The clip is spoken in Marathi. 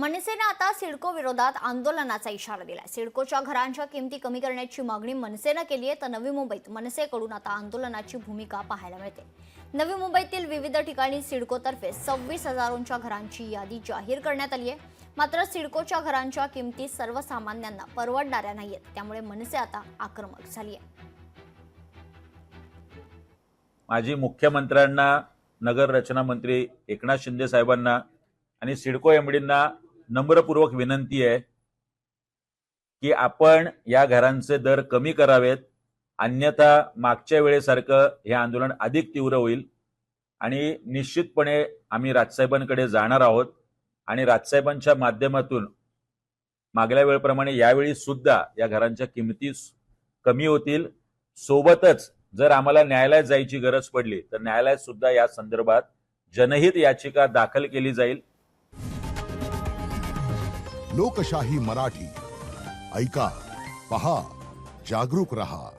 मनसेने आता सिडको विरोधात आंदोलनाचा इशारा दिलाय। सिडकोच्या घरांच्या किमती कमी करण्याची मागणी मनसेने केली आहे, तर नवी मुंबईत मनसेकडून आता आंदोलनाची भूमिका पाहायला मिळते। नवी मुंबईतील विविध ठिकाणी सिडकोतर्फे 26,000च्या घरांची यादी जाहीर करण्यात आली आहे। मात्र सिडकोच्या घरांच्या किमती सर्वसामान्यांना परवडणाऱ्या नाहीयेत, त्यामुळे मनसे आता आक्रमक झाली आहे। माजी मुख्यमंत्र्यांना, नगर रचना मंत्री एकनाथ शिंदे साहेबांना आणि सिडको एमडींना नम्रपूर्वक विनंती आहे की आपण या घरांचे दर कमी करावेत, अन्यथा मागच्या वेळेसारखं हे आंदोलन अधिक तीव्र होईल आणि निश्चितपणे आम्ही राजसाहेबांकडे जाणार आहोत आणि राजसाहेबांच्या माध्यमातून मागल्या वेळेप्रमाणे यावेळी सुद्धा या घरांच्या किमती कमी होतील। सोबतच जर आम्हाला न्यायालयात जायची गरज पडली तर न्यायालयात सुद्धा या संदर्भात जनहित याचिका दाखल केली जाईल। लोकशाही मराठी ऐका, पहा, जागरूक रहा।